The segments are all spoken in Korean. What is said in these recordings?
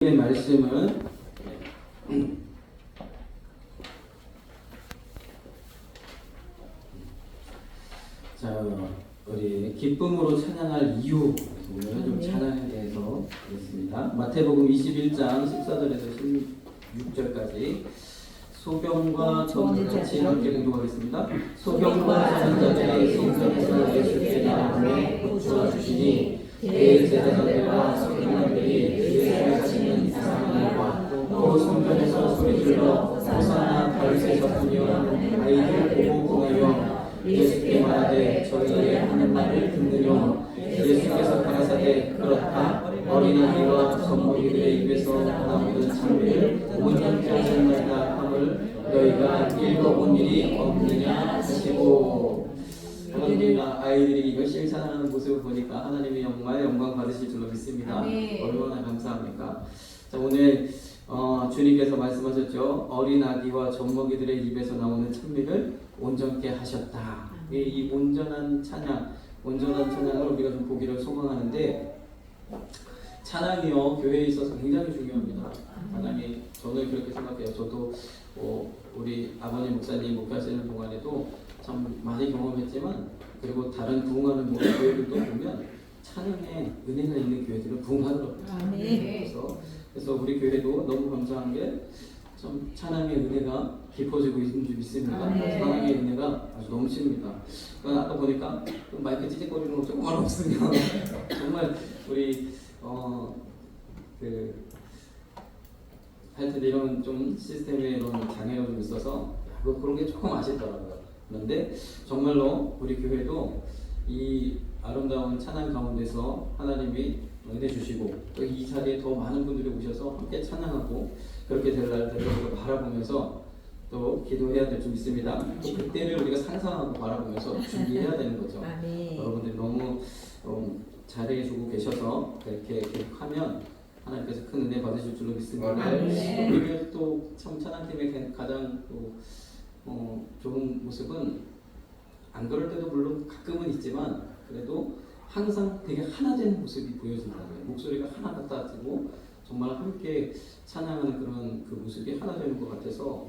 이 말씀은 자 우리 기쁨으로 찬양할 이유, 오늘은 좀 찬양에 대해서 하겠습니다. 마태복음 21장 14절에서 16절까지 소경과 저는 같이 함께 공독하겠습니다. 소경과 저는 자들이 성전에서 예수께 나오매 고쳐 주시니 대제사장들과 서기관들이 그의 가지는 이상한 일과 또 성전에서 소리질러 호산나 다윗의 자손이여 아이를 보고 공하여 예수께 말하되 저희의 하는 말을 듣느뇨. 예수께서 가라사대 그렇다 어린아이와 젖먹이들의 입에서 나오는 찬미를 온전케 하셨나이다 함을 너희가 읽어본 일이 없느냐 하시고, 하나님이나 아이들이 열심히 찬양하는 모습을 보니까 하나님이 정말 영광 받으실 줄로 믿습니다. 얼마나 감사합니까? 자, 오늘 주님께서 말씀하셨죠. 어린 아기와 젖먹이들의 입에서 나오는 찬미를 온전케 하셨다. 이 온전한 찬양을 우리가 좀 보기를 소망하는데, 찬양이요 교회에 있어서 굉장히 중요합니다. 하나님, 저는 그렇게 생각해요. 저도 우리 아버님 목사님 목회하시는 동안에도 참 많이 경험했지만, 그리고 다른 부흥하는 교회들도 보면 찬양에 은혜가 있는 교회들은 부흥하더라고요. 그래서 우리 교회도 너무 감사한 게 참 찬양의 은혜가 깊어지고 있는 줄 믿습니다. 찬양의 은혜가 아주 넘칩니다. 그러니까 아까 보니까 마이크 찌직거리는 거 조금만 없으면 정말 우리 하여튼 이런 좀 시스템에 이런 장애가 좀 있어서 그런 게 조금 아쉽더라고요. 그런데 정말로 우리 교회도 이 아름다운 찬양 가운데서 하나님이 은혜 주시고 또 이 자리에 더 많은 분들이 오셔서 함께 찬양하고 그렇게 될 날들을 우리가 바라보면서 또 기도해야 될 줄 믿습니다. 또 그때를 우리가 상상하고 바라보면서 준비해야 되는 거죠. 여러분들이 너무 잘해주고 계셔서 그렇게 계속하면 하나님께서 큰 은혜 받으실 줄로 믿습니다. 우리 또 참 찬양팀의 가장 또 좋은 모습은 안 그럴 때도 물론 가끔은 있지만 그래도 항상 되게 하나 된 모습이 보여진다는 거예요. 목소리가 하나 같아지고 정말 함께 찬양하는 그런 그 모습이 하나 되는 것 같아서,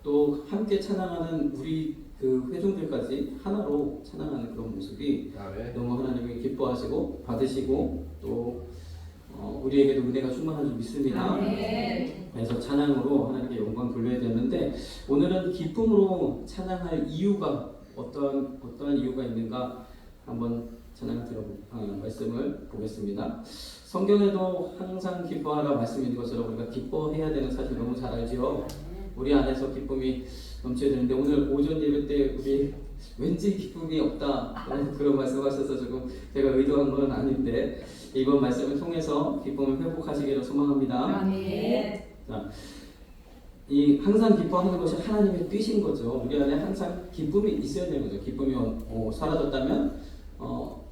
또 함께 찬양하는 우리 그 회중들까지 하나로 찬양하는 그런 모습이 너무 하나님이 기뻐하시고 받으시고 또 우리에게도 은혜가 충만한 줄 믿습니다. 그래서 찬양으로 하나님께 영광 돌려야 되는데, 오늘은 기쁨으로 찬양할 이유가 어떠한 이유가 있는가 한번 말씀을 보겠습니다. 성경에도 항상 기뻐하라 말씀이 있는 것처럼 우리가 기뻐해야 되는 사실 너무 잘 알죠. 우리 안에서 기쁨이 넘쳐야 되는데, 오늘 오전 예배 때 우리 왠지 기쁨이 없다 그런 말씀하셔서 조금 제가 의도한 건 아닌데 이번 말씀을 통해서 기쁨을 회복하시기를 소망합니다. 자, 이 항상 기뻐하는 것이 하나님의 뜻인 거죠. 우리 안에 항상 기쁨이 있어야 되는 거죠. 기쁨이 사라졌다면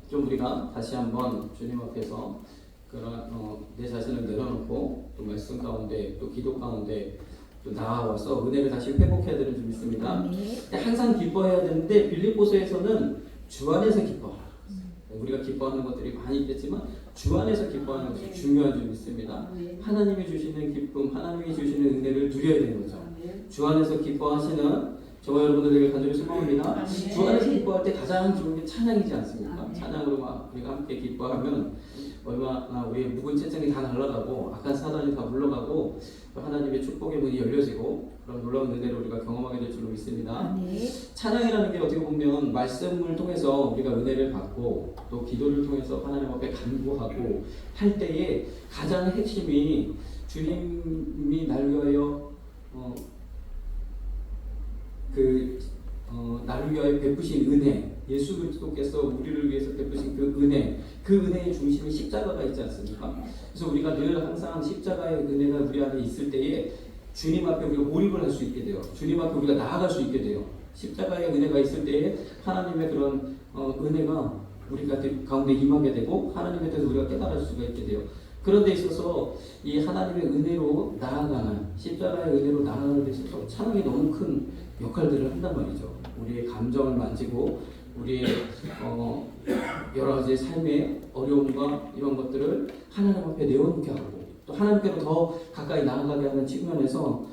좀 우리가 다시 한번 주님 앞에서 그런 내 자신을 내려놓고 또 말씀 가운데 또 기도 가운데 또 나아와서 은혜를 다시 회복해야 되는 줄 믿습니다. 항상 기뻐해야 되는데 빌립보서에서는 주 안에서 기뻐하라. 우리가 기뻐하는 것들이 많이 있겠지만 주 안에서 기뻐하는 것이 중요한 줄 믿습니다. 하나님이 주시는 기쁨, 하나님이 주시는 은혜를 누려야 되는 거죠. 주 안에서 기뻐하시는 저와 여러분들에게 간절히 소망합니다. 주 안에서 기뻐할 때 가장 좋은 게 찬양이지 않습니까? 찬양으로 막 우리가 함께 기뻐하면 얼마나 우리의 묵은 채증이 다 날아가고 악한 사단이 다 물러가고 하나님의 축복의 문이 열려지고 그런 놀라운 은혜를 우리가 경험하게 될 줄로 믿습니다. 찬양이라는 게 어떻게 보면 말씀을 통해서 우리가 은혜를 받고 또 기도를 통해서 하나님 앞에 간구하고 할 때에 가장 핵심이 주님이 날 위하여 나를 위하여 베푸신 은혜, 예수 그리스도께서 우리를 위해서 베푸신 그 은혜의 중심에 십자가가 있지 않습니까? 그래서 우리가 늘 항상 십자가의 은혜가 우리 안에 있을 때에 주님 앞에 우리가 몰입을 할 수 있게 돼요. 주님 앞에 우리가 나아갈 수 있게 돼요. 십자가의 은혜가 있을 때에 하나님의 그런 은혜가 우리 가운데 임하게 되고 하나님에 대해서 우리가 깨달을 수가 있게 돼요. 그런 데 있어서 이 하나님의 은혜로 나아가는, 십자가의 은혜로 나아가는 데 있어서 찬양이 너무 큰 역할들을 한단 말이죠. 우리의 감정을 만지고 우리의 여러 가지 삶의 어려움과 이런 것들을 하나님 앞에 내어놓게 하고 또 하나님께로 더 가까이 나아가게 하는 측면에서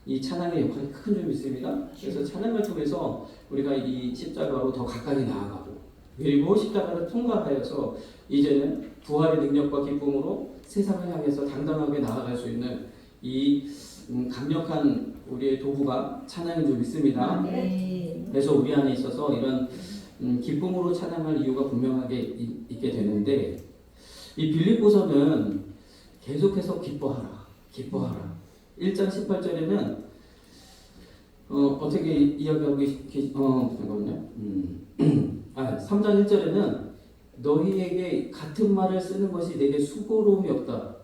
이 찬양의 역할이 큰 줄 믿습니다. 그래서 찬양을 통해서 우리가 이 십자가로 더 가까이 나아가고, 그리고 십자가를 통과하여서 이제는 부활의 능력과 기쁨으로 세상을 향해서 당당하게 나아갈 수 있는 이 강력한 우리의 도구가 찬양인 줄 믿습니다. 그래서 우리 안에 있어서 이런 기쁨으로 찬양할 이유가 분명하게 있게 되는데, 이 빌립보서는 계속해서 기뻐하라, 기뻐하라. 1장 18절에는 어떻게 이야기하고 잠깐만요. 3장 1절에는 너희에게 같은 말을 쓰는 것이 내게 수고로움이 없다.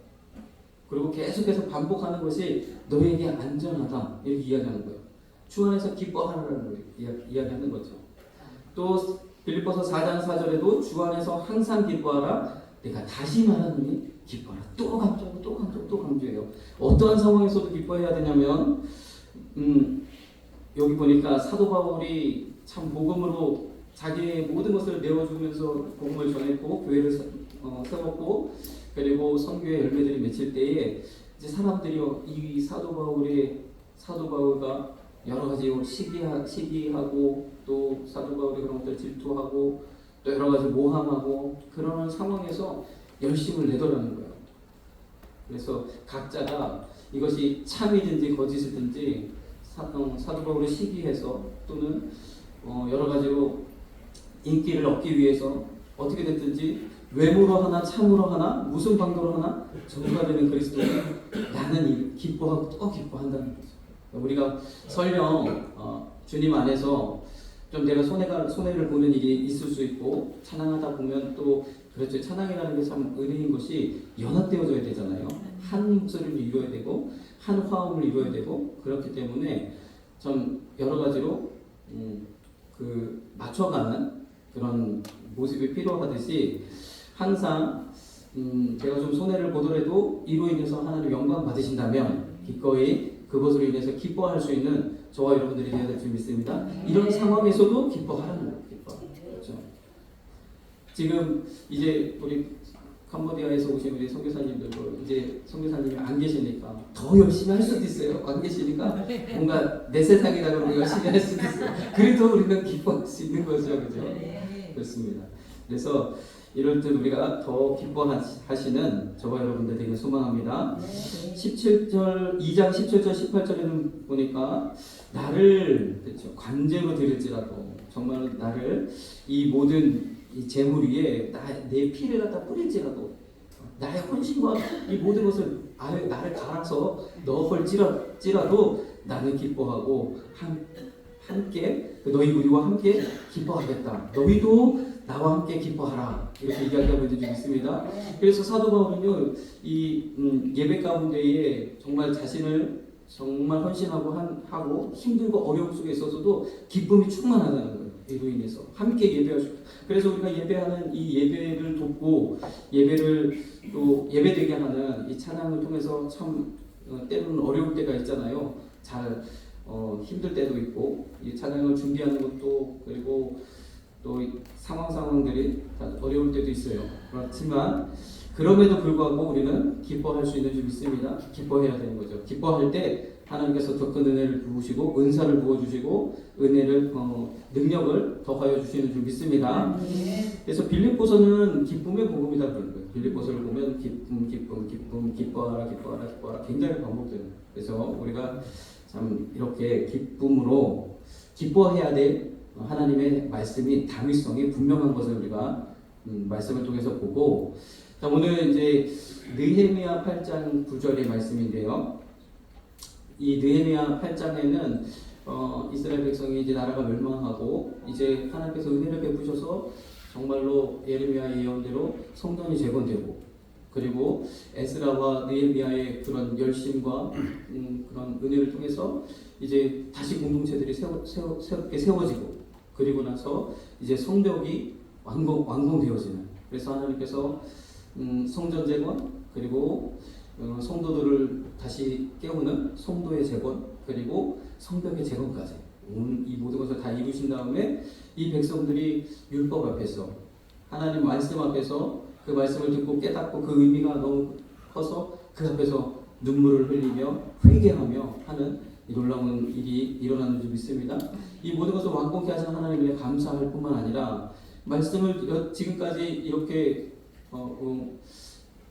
그리고 계속해서 반복하는 것이 너희에게 안전하다. 이렇게 이야기하는 거예요. 주 안에서 기뻐하라는 이야기하는 거죠. 또 빌립보서 4장 4절에도 주 안에서 항상 기뻐하라. 내가 다시 말하노니 기뻐하라. 또 강조하고 또 강조하고 또 강조해요. 어떠한 상황에서도 기뻐해야 되냐면 여기 보니까 사도 바울이 참 복음으로 자기의 모든 것을 내어주면서 복음을 전했고 교회를 세웠고, 그리고 선교의 열매들이 맺힐 때에 이제 사람들이 이 사도 바울가 여러 가지 시기하고 또 사도 바울이 그런 것들 질투하고 또 여러 가지 모함하고 그런 상황에서 열심을 내더라는 거예요. 그래서 각자가 이것이 참이든지 거짓이든지 사도 바울을 시기해서 또는 여러 가지로 인기를 얻기 위해서 어떻게 됐든지 외모로 하나 참으로 하나 무슨 방도로 하나 전부가 되는 그리스도는 나는 기뻐하고 또 기뻐한다는 거죠. 우리가 설령 주님 안에서 좀 내가 손해를 보는 일이 있을 수 있고 찬양하다 보면 또 그렇죠. 찬양이라는 게 참 은혜인 것이 연합되어져야 되잖아요. 한 목소리를 이루어야 되고 한 화음을 이루어야 되고, 그렇기 때문에 좀 여러 가지로 맞춰가는 그런 모습이 필요하듯이 항상 제가 좀 손해를 보더라도 이로 인해서 하나님 영광 받으신다면 기꺼이 그것으로 인해서 기뻐할 수 있는 저와 여러분들이 되어야 될 줄 믿습니다. 이런 상황에서도 기뻐하라는 거예요. 그렇죠? 지금 이제 우리 캄보디아에서 오신 우리 선교사님들도 이제 선교사님이 안 계시니까 더 열심히 할 수도 있어요. 안 계시니까 뭔가 내 세상이다 그러고 열심히 할 수도 있어요. 그래도 우리는 기뻐할 수 있는 거죠. 그죠? 그렇습니다. 그래서 이럴 때 우리가 더 기뻐하시는 저와 여러분들 되게 소망합니다. 2장 17절 18절에는 보니까 나를 그렇죠, 관제로 드릴지라도 정말 나를 이 모든 이 재물 위에 내 피를 갖다 뿌릴지라도 나의 헌신과 이 모든 것을 나를 갈아서 넣어볼지라도 나는 기뻐하고 함께 너희 우리와 함께 기뻐하겠다. 너희도 나와 함께 기뻐하라. 이렇게 이야기하고 있는 줄 있습니다. 그래서 사도 바울은요, 이 예배 가운데에 정말 자신을 정말 헌신하고 하고 힘들고 어려움 속에 있어서도 기쁨이 충만하다는 거예요. 이로 인해서 함께 예배하시고, 그래서 우리가 예배하는 이 예배를 돕고 예배를 또 예배되게 하는 이 찬양을 통해서 참 때로는 어려울 때가 있잖아요. 잘 힘들 때도 있고 이 찬양을 준비하는 것도, 그리고 또 상황들이 어려울 때도 있어요. 그렇지만 그럼에도 불구하고 우리는 기뻐할 수 있는 줄 믿습니다. 기뻐해야 되는 거죠. 기뻐할 때 하나님께서 더 큰 은혜를 부으시고 은사를 부어주시고 은혜를 능력을 더하여 주시는 줄 믿습니다. 그래서 빌립보서는 기쁨의 복음이다 그러는 거예요. 빌립보서를 보면 기쁨, 기뻐하라 굉장히 반복되는 거예요. 그래서 우리가 참 이렇게 기쁨으로 기뻐해야 될 하나님의 말씀이 당위성이 분명한 것을 우리가 말씀을 통해서 보고, 자, 오늘 이제 느헤미야 8장 9절의 말씀인데요. 이 느헤미야 8장에는 이스라엘 백성이 이제 나라가 멸망하고 이제 하나님께서 은혜를 베푸셔서 정말로 예레미야의 예언대로 성전이 재건되고, 그리고 에스라와 느헤미야의 그런 열심과 그런 은혜를 통해서 이제 다시 공동체들이 새롭게 세워지고, 그리고 나서 이제 성벽이 완공되어지는, 그래서 하나님께서 성전 재건, 그리고 성도들을 다시 깨우는 성도의 재건, 그리고 성벽의 재건까지 이 모든 것을 다 이루신 다음에 이 백성들이 율법 앞에서 하나님 말씀 앞에서 그 말씀을 듣고 깨닫고 그 의미가 너무 커서 그 앞에서 눈물을 흘리며 회개하며 하는 이 놀라운 일이 일어나는 줄 믿습니다. 이 모든 것을 완공케 하신 하나님에 감사할 뿐만 아니라 말씀을 지금까지 이렇게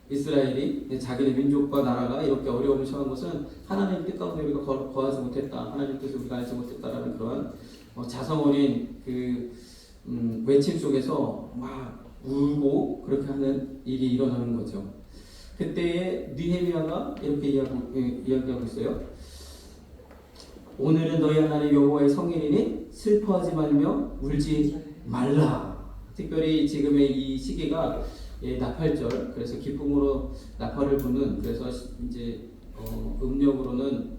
이스라엘이 자기네 민족과 나라가 이렇게 어려움을 처한 것은 하나님의 뜻 가운데 우리가 거하지 못했다. 하나님 뜻을 우리가 알지 못했다라는 그런 자성 어린 그 외침 속에서 막 울고 그렇게 하는 일이 일어나는 거죠. 그때에 느헤미야가 이렇게 이야기하고 있어요. 오늘은 너희 하나님 여호와의 성일이니 슬퍼하지 말며 울지 말라. 특별히 지금의 이 시기가 나팔절, 그래서 기쁨으로 나팔을 부는, 그래서 이제 음력으로는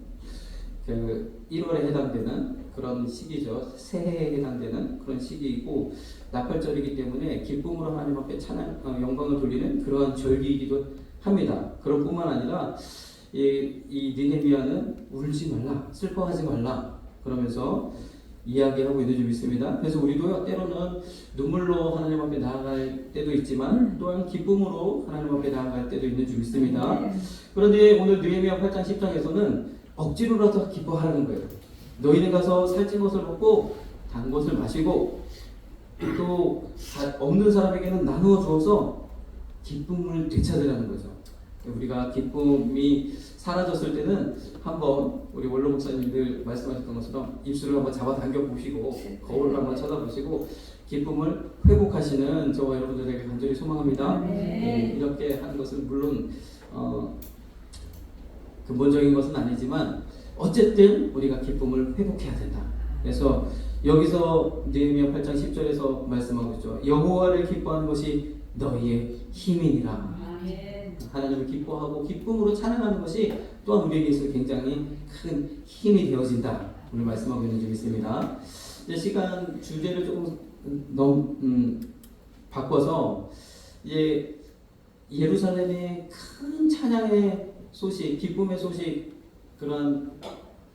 그 1월에 해당되는 그런 시기죠. 새해에 해당되는 그런 시기이고 나팔절이기 때문에 기쁨으로 하나님 앞에 찬양, 영광을 돌리는 그러한 절기이기도 합니다. 그럴 뿐만 아니라 이 느헤미야는 울지 말라, 슬퍼하지 말라 그러면서 이야기하고 있는 줄 믿습니다. 그래서 우리도 때로는 눈물로 하나님 앞에 나아갈 때도 있지만 또한 기쁨으로 하나님 앞에 나아갈 때도 있는 줄 믿습니다. 그런데 오늘 느헤미야 8장 10장에서는 억지로라도 기뻐하라는 거예요. 너희는 가서 살찐 것을 먹고 단 것을 마시고 또 없는 사람에게는 나누어 주어서 기쁨을 되찾으라는 거죠. 우리가 기쁨이 사라졌을 때는 한번 우리 원로 목사님들 말씀하셨던 것처럼 입술을 한번 잡아당겨 보시고 거울을 한번 쳐다보시고 기쁨을 회복하시는 저와 여러분들에게 간절히 소망합니다. 이렇게 하는 것은 물론 근본적인 것은 아니지만 어쨌든 우리가 기쁨을 회복해야 된다. 그래서 여기서 느헤미야 8장 10절에서 말씀하고 있죠. 여호와를 기뻐하는 것이 너희의 힘이니라. 하나님을 기뻐하고 기쁨으로 찬양하는 것이 또한 우리에게 있어 굉장히 큰 힘이 되어진다. 오늘 말씀하고 있는 줄 믿습니다. 이제 시간 주제를 조금 바꿔서 이제 예루살렘의 큰 찬양의 소식, 기쁨의 소식, 그런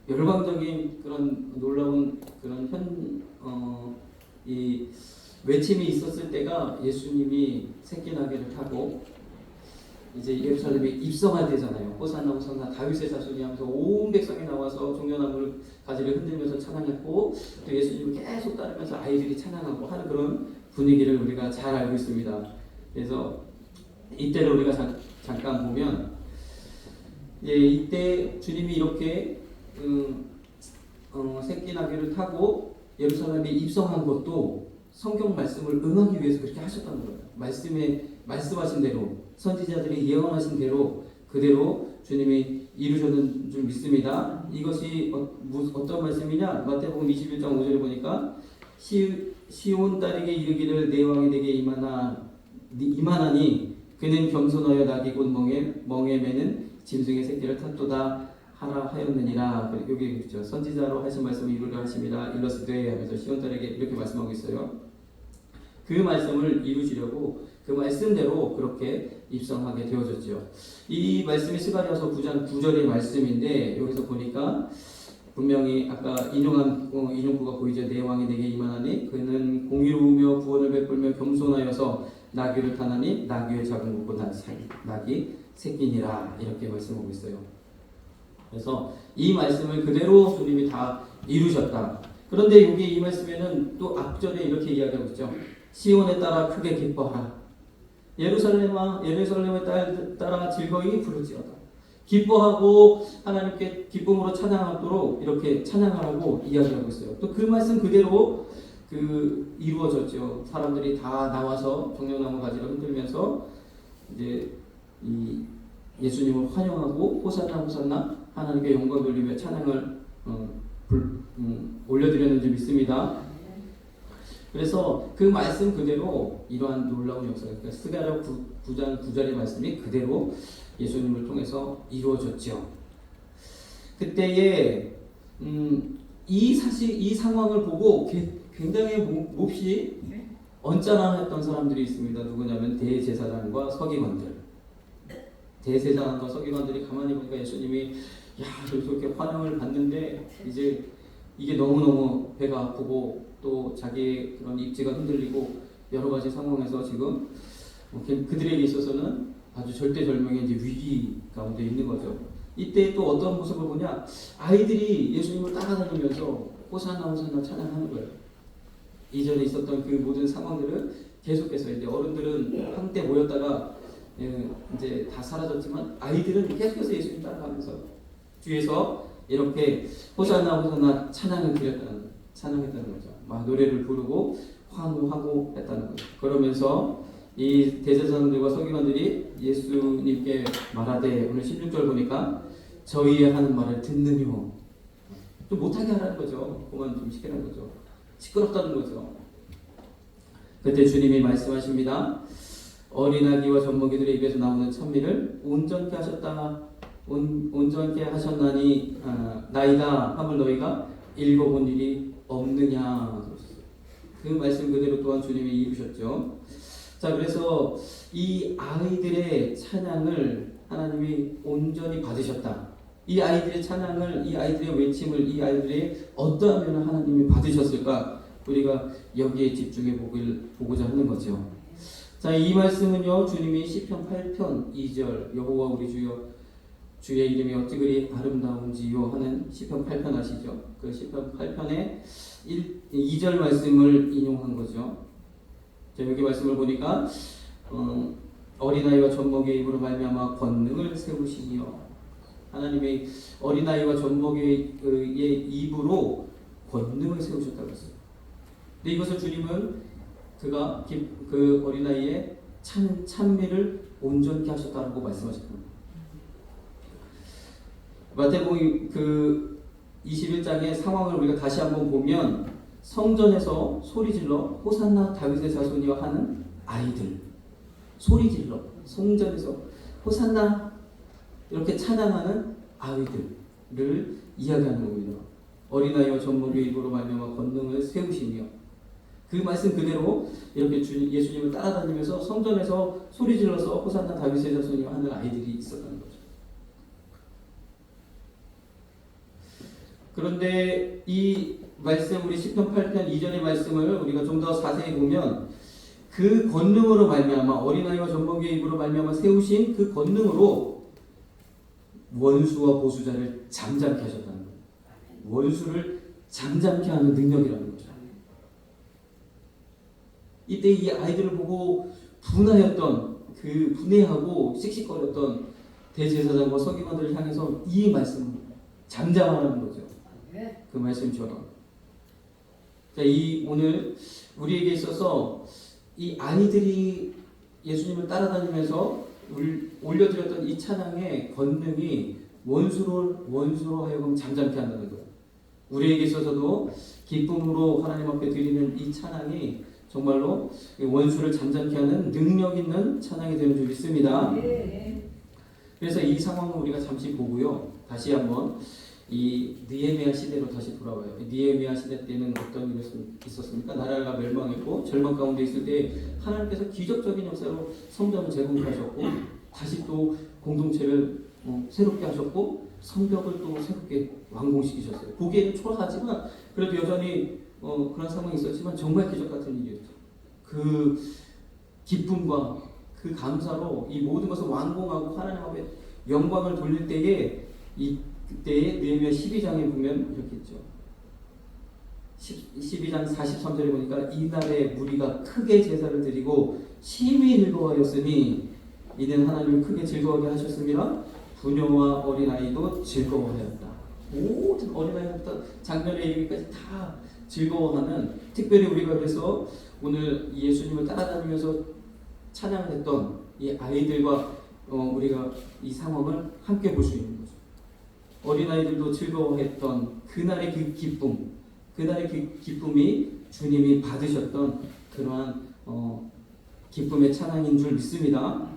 열광적인 그런 놀라운 그런 이 외침이 있었을 때가 예수님이 새끼나귀를 타고 이제 예루살렘에 입성할 때잖아요. 호산나 호산나 다윗의 자손이 하면서 온 백성이 나와서 종려나무 가지를 흔들면서 찬양했고 또 예수님을 계속 따르면서 아이들이 찬양하고 하는 그런 분위기를 우리가 잘 알고 있습니다. 그래서 이때를 우리가 잠깐 보면 이때 주님이 이렇게 새끼나귀를 타고 예루살렘에 입성한 것도 성경 말씀을 응하기 위해서 그렇게 하셨다는 거예요. 말씀하신 대로 선지자들이 예언하신 대로 그대로 주님이 이루셨는 줄 믿습니다. 이것이 어떤 말씀이냐? 마태복음 21장 5절에 보니까 시온 딸에게 이르기를 내 왕이 내게 이만하니 그는 겸손하여 낙이 곧 멍에 매는 짐승의 새끼를 탔도다 하라 하였느니라. 여기 있죠. 선지자로 하신 말씀을 이루려 하십니다. 일러스되 하면서 시온 딸에게 이렇게 말씀하고 있어요. 그 말씀을 이루시려고 그 말씀대로 그렇게 입성하게 되어졌죠. 이 말씀이 스가랴서 9장 9절의 말씀인데 여기서 보니까 분명히 아까 인용구가 보이죠. 내 왕이 내게 임하나니 그는 공의로우며 구원을 베풀며 겸손하여서 나귀를 타나니 나귀의 작은 것보다 나귀 새끼니라 이렇게 말씀하고 있어요. 그래서 이 말씀을 그대로 주님이 다 이루셨다. 그런데 여기 이 말씀에는 또 앞절에 이렇게 이야기하고 있죠. 시온에 따라 크게 기뻐하라. 예루살렘에 따라 즐거이 부르지어다. 기뻐하고 하나님께 기쁨으로 찬양하도록 이렇게 찬양하라고 이야기하고 있어요. 또 그 말씀 그대로 이루어졌죠. 사람들이 다 나와서 종려나무 가지를 흔들면서 이제 이 예수님을 환영하고 호산나 호산나 하나님께 영광 돌리며 찬양을 올려드렸는지 믿습니다. 그래서 그 말씀 그대로 이러한 놀라운 역사가 그러니까 스가랴 9장 9절의 말씀이 그대로 예수님을 통해서 이루어졌죠. 그때에 이 상황을 보고 굉장히 몹시 언짢아했던 사람들이 있습니다. 누구냐면 대제사장과 서기관들. 대제사장과 서기관들이 가만히 보니까 예수님이 저렇게 환영을 받는데 이제 이게 너무너무 배가 아프고 또 자기의 그런 입지가 흔들리고 여러 가지 상황에서 지금 그들에게 있어서는 아주 절대절명의 이제 위기 가운데 있는 거죠. 이때 또 어떤 모습을 보냐? 아이들이 예수님을 따라다니면서 호산나 호산나 찬양하는 거예요. 이전에 있었던 그 모든 상황들을 계속해서 이제 어른들은 한때 모였다가 이제 다 사라졌지만 아이들은 계속해서 예수님 따라가면서 뒤에서 이렇게 호산나 호산나 찬양했다는 거죠. 막 노래를 부르고 환호하고 했다는 거죠. 그러면서 이 대제사장들과 서기관들이 예수님께 말하되, 오늘 16절 보니까 저희의 하는 말을 듣느뇨. 좀 못하게 하라는 거죠. 그만 좀 시키라는 거죠. 시끄럽다는 거죠. 그때 주님이 말씀하십니다. 어린아기와 젖먹이들의 입에서 나오는 찬미를 온전케 하셨나니 나이다 함을 너희가 읽어본 일이 없느냐. 그 말씀 그대로 또한 주님이 이루셨죠. 자, 그래서 이 아이들의 찬양을 하나님이 온전히 받으셨다. 이 아이들의 찬양을, 이 아이들의 외침을, 이 아이들의 어떠한 면을 하나님이 받으셨을까? 우리가 여기에 집중해 보고자 하는 거죠. 자, 이 말씀은요, 주님이 시편 8편 2절 여호와 우리 주의 이름이 어찌 그리 아름다운지요 하는 시편 8편 아시죠? 그 시편 8편의 2절 말씀을 인용한 거죠. 자, 여기 말씀을 보니까 어린아이와 젖먹이의 입으로 말미암아 권능을 세우시며, 하나님의 어린아이와 젖먹이의 입으로 권능을 세우셨다고 했어요. 근데 이것을 주님은 그가 그 어린아이의 찬미를 온전케 하셨다고 말씀하셨습니다. 마태복음 그 21장의 상황을 우리가 다시 한번 보면, 성전에서 소리질러 호산나 다윗의 자손이여 하는 아이들, 소리질러 성전에서 호산나 이렇게 찬양하는 아이들을 이야기하는 겁니다. 어린아이와 젖먹이의 입으로 말미암아 권능을 세우시며, 그 말씀 그대로 이렇게 예수님을 따라다니면서 성전에서 소리질러서 호산나 다윗의 자손이여 하는 아이들이 있었다는 거죠. 그런데 이 말씀, 우리 시편 8편 이전의 말씀을 우리가 좀 더 자세히 보면, 그 권능으로 말미암아 어린아이와 젖먹이의 입으로 말미암아 세우신 그 권능으로 원수와 보수자를 잠잠케 하셨다는 거예요. 원수를 잠잠케 하는 능력이라는 거죠. 이때 이 아이들을 보고 분해하고 씩씩거렸던 대제사장과 서기관들을 향해서 이 말씀을 잠잠하라는 거죠. 그 말씀처럼. 자, 오늘 우리에게 있어서 이 아이들이 예수님을 따라다니면서 올려드렸던 이 찬양의 권능이 원수로 하여금 잠잠케 한다는 거예요. 우리에게 있어서도 기쁨으로 하나님 앞에 드리는 이 찬양이 정말로 원수를 잠잠케 하는 능력 있는 찬양이 되는 줄 믿습니다. 그래서 이 상황을 우리가 잠시 보고요, 다시 한번 이 느헤미야 시대로 다시 돌아와요. 느헤미야 시대 때는 어떤 일이 있었습니까? 나라가 멸망했고 절망 가운데 있을 때 하나님께서 기적적인 역사로 성전을 재건하셨고, 다시 또 공동체를 새롭게 하셨고, 성벽을 또 새롭게 완공시키셨어요. 보기에는 초라하지만 그래도 여전히 그런 상황이 있었지만 정말 기적 같은 일이었죠. 그 기쁨과 그 감사로 이 모든 것을 완공하고 하나님 앞에 영광을 돌릴 때에 그때의 느헤미야 12장에 보면 이렇게 있죠. 12장 43절에 보니까 이날에 무리가 크게 제사를 드리고 심히 즐거워하였으니 이는 하나님을 크게 즐거워하게 하셨습니다. 부녀와 어린아이도 즐거워하였다. 모든 어린아이부터 장년에 이르기까지 다 즐거워하는, 특별히 우리가 그래서 오늘 예수님을 따라다니면서 찬양했던 이 아이들과 우리가 이 상황을 함께 볼 수 있는 거죠. 어린아이들도 즐거워했던 그날의 그 기쁨, 그날의 그 기쁨이 주님이 받으셨던 그러한 기쁨의 찬양인 줄 믿습니다.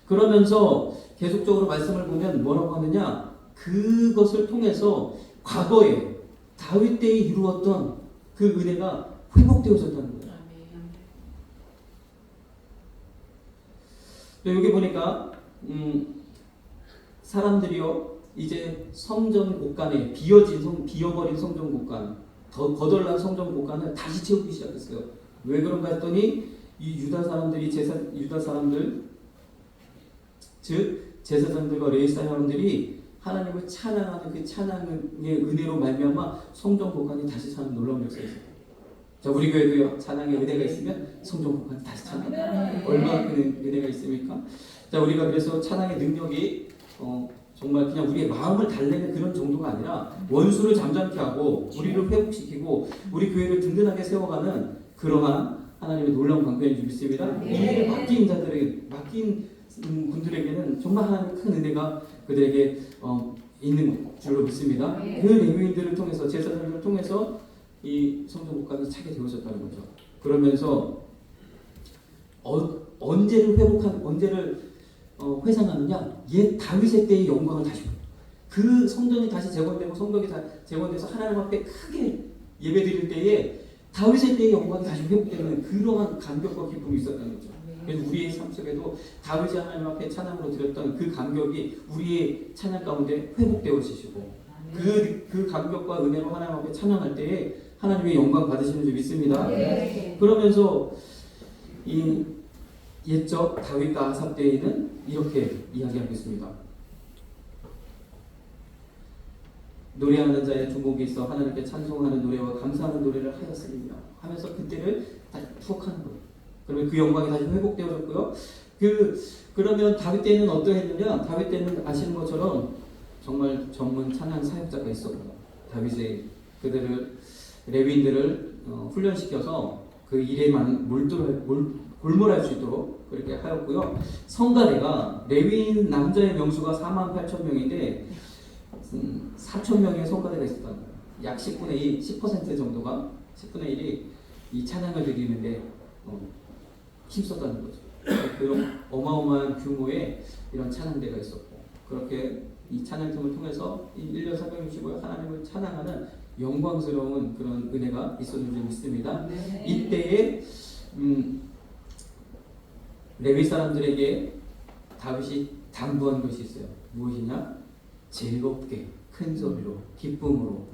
그러면서 계속적으로 말씀을 보면 뭐라고 하느냐, 그것을 통해서 과거에 다윗 때에 이루었던 그 은혜가 회복되어졌다는 거예요. 여기 보니까 사람들이요 이제 성전 곳간에 비어버린 성전 곳간, 더 거덜난 성전 곳간을 다시 채우기 시작했어요. 왜 그런가 했더니 이 유다 사람들 즉 제사장들과 레위 사람들이 하나님을 찬양하는 그 찬양의 은혜로 말미암아 성전 복관이 다시 차는 놀라운 역사가 있어요. 자, 우리 교회도요, 찬양의 은혜가 있으면 성전 복관이 다시 차는 얼마나 큰 은혜가 있습니까? 자, 우리가 그래서 찬양의 능력이 정말 그냥 우리의 마음을 달래는 그런 정도가 아니라 원수를 잠잠케 하고 우리를 회복시키고 우리 교회를 든든하게 세워가는 그러한 하나님의 놀라운 방편인 줄 믿습니다. 이 일을 맡긴 자들에게, 맡긴 분들에게는 정말 하나님의 큰 은혜가 그들에게 있는 줄로 믿습니다. 그 레위인들을 통해서, 제사장들을 통해서 이 성전 복관이 차게 되어졌다는 거죠. 그러면서 언제를 회상하느냐? 옛 다윗의 때의 영광을 다시 그 성전이 다시 재건되고 성벽이 재건돼서 하나님 앞에 크게 예배드릴 때에 다윗의 때의 영광이 다시 회복되는 그러한 감격과 기쁨이 있었다는 거죠. 그래서 우리의 삶 속에도 다윗이 하나님 앞에 찬양으로 드렸던 그 감격이 우리의 찬양 가운데 회복되어지시고 그 감격과 은혜로 하나님 앞에 찬양할 때에 하나님의 영광 받으시는 줄 믿습니다. 그러면서 이 옛적 다윗과 아삽 때에는 이렇게 이야기하고 있습니다. 노래하는 자의 두목이 있어 하나님께 찬송하는 노래와 감사하는 노래를 하였습니다 하면서 그때를 다시 추억하는 거예요. 그러면 그 영광이 다시 회복되어졌고요. 그러면 다윗 때는 어떠했느냐? 다윗 때는 아시는 것처럼 정말 전문 찬양 사역자가 있었고요. 다윗의 그들을 레위인들을 훈련시켜서 그 일에만 골몰할 수 있도록 그렇게 하였고요. 성가대가 레위인 남자의 명수가 48,000명인데 4,000명의 성가대가 있었다는 거예요. 약 10분의 1, 10% 정도가 10분의 1이 이 찬양을 드리는데 힘썼다는 거죠. 그런 어마어마한 규모의 이런 찬양대가 있었고 그렇게 이 찬양팀을 통해서 1년 365일 하나님을 찬양하는 영광스러운 그런 은혜가 있었는 줄 믿습니다. 이때에 레위 사람들에게 다윗이 당부한 것이 있어요. 무엇이냐? 즐겁게 큰 소리로 기쁨으로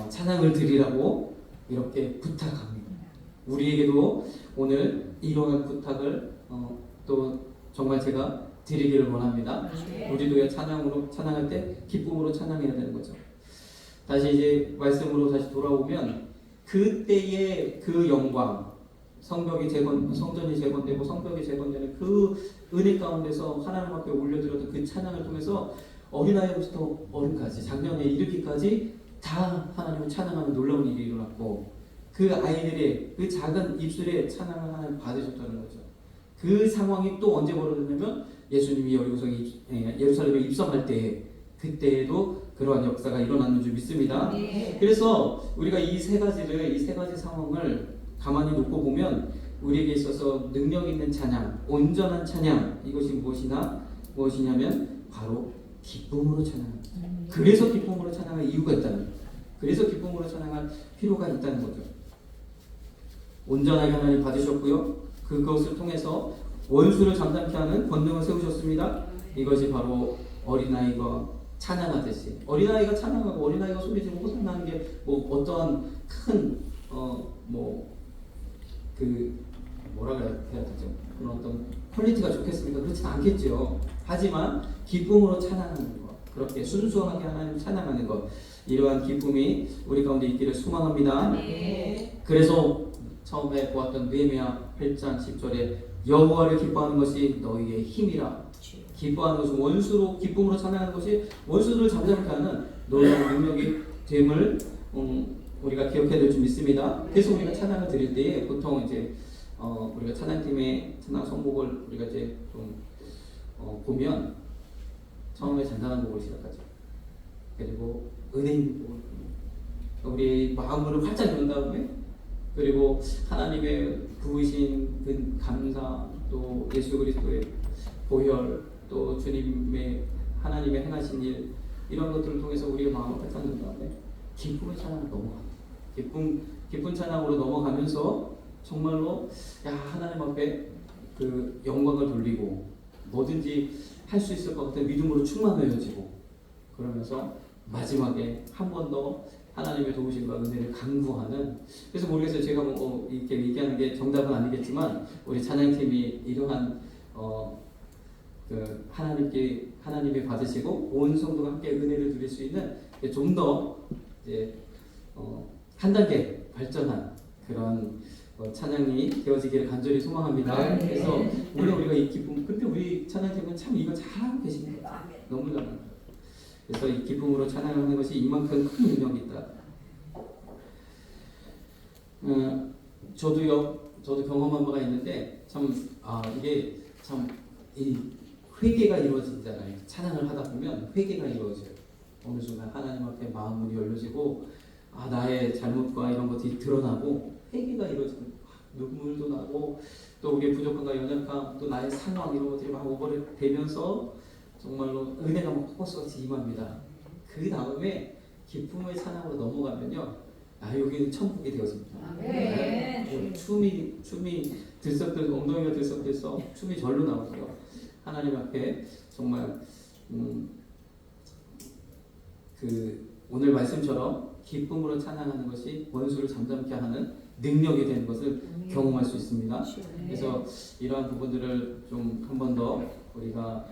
찬양을 드리라고 이렇게 부탁합니다. 우리에게도 오늘 이러한 부탁을 또 정말 제가 드리기를 원합니다. 우리도 찬양할 때 기쁨으로 찬양해야 되는 거죠. 다시 이제 말씀으로 다시 돌아오면 그때의 그 영광, 성전이 재건되고 성벽이 재건되는 그 은혜 가운데서 하나님 앞에 올려드렸던 그 찬양을 통해서 어린아이부터 어른까지 작년에 이르기까지 다 하나님을 찬양하는 놀라운 일이 일어났고 그 아이들의 그 작은 입술에 찬양을 하나님 받으셨다는 거죠. 그 상황이 또 언제 벌어졌냐면 예수님이 예루살렘에 입성할 때 그때에도 그러한 역사가 일어났는 줄 믿습니다. 그래서 우리가 이 세 가지 상황을 가만히 놓고 보면 우리에게 있어서 능력 있는 찬양, 온전한 찬양 이것이 무엇이냐면 바로 기쁨으로 찬양합니다. 그래서 기쁨으로 찬양할 이유가 있다는 거예요. 그래서 기쁨으로 찬양할 필요가 있다는 거죠. 온전하게 하나님 받으셨고요. 그것을 통해서 원수를 잠잠케 하는 권능을 세우셨습니다. 이것이 바로 어린아이가 찬양하듯이 어린아이가 찬양하고 어린아이가 소리 지르고 호산나는 게 뭐 어떠한 큰 뭐라 그래야 되죠? 그런 어떤 퀄리티가 좋겠습니까? 그렇지는 않겠죠. 하지만 기쁨으로 찬양하는 것, 그렇게 순수하게 하나님 찬양하는 것, 이러한 기쁨이 우리 가운데 있기를 소망합니다. 그래서 처음에 보았던 느헤미야 8장 10절에 여호와를 기뻐하는 것이 너희의 힘이라. 기뻐하는 것은 기쁨으로 찬양하는 것이 원수들을 잠잠케 하는 놀라운 능력이 됨을 우리가 기억해야 될 줄 믿습니다. 그래서 우리가 찬양을 드릴 때에 보통 이제 우리가 찬양팀의 찬양 선곡을 우리가 이제 좀 보면 처음에 잔잔한 곡을 시작하죠. 그리고 은혜 있는 곡을 우리 마음을 활짝 연 다음에 그리고 하나님의 부으신 그 감사 또 예수 그리스도의 보혈 또 하나님의 행하신 일 이런 것들을 통해서 우리가 마음을 활짝 연 다음에 기쁨의 찬양을 넘어갑니다. 기쁜 찬양으로 넘어가면서 정말로 하나님 앞에 그 영광을 돌리고 뭐든지 할 수 있을 것 같은 믿음으로 충만해지고 그러면서 마지막에 한 번 더 하나님의 도우심과 은혜를 강구하는 그래서 모르겠어요. 제가 이렇게 얘기하는 게 정답은 아니겠지만 우리 찬양팀이 이러한 그 하나님이 받으시고 온 성도가 함께 은혜를 누릴 수 있는 좀 더 한 단계 발전한 그런 찬양이 되어지기를 간절히 소망합니다. 그래서 오늘 우리가 이 기쁨, 근데 우리 찬양팀은 참 이거 잘하고 계십니다. 너무 잘합니다. 그래서 이 기쁨으로 찬양하는 것이 이만큼 큰 능력이 있다. 저도 경험한 바가 있는데 이게 참 이 회개가 이루어지잖아요. 찬양을 하다 보면 회개가 이루어져요. 어느 순간 하나님 앞에 마음문이 열려지고 나의 잘못과 이런 것들이 드러나고 회개가 이루어지고 눈물도 나고 또 우리의 부족함과 연약함 또 나의 상황 이런 것들이 막 오버되면서 정말로 은혜가 막 폭포수같이 임합니다. 그 다음에 기쁨의 찬양으로 넘어가면요, 여기는 천국이 되어집니다. 춤이 엉덩이가 들썩들썩 춤이 절로 나오고요. 하나님 앞에 정말 오늘 말씀처럼 기쁨으로 찬양하는 것이 원수를 잠잠케 하는 능력이 되는 것을 경험할 수 있습니다. 그래서 이러한 부분들을 좀 한 번 더 우리가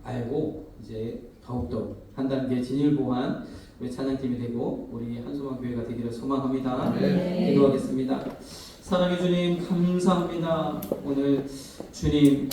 알고 이제 더욱더 한 단계 진일보한 우리 찬양팀이 되고 우리 한소망 교회가 되기를 소망합니다. 기도하겠습니다. 사랑의 주님 감사합니다. 오늘 주님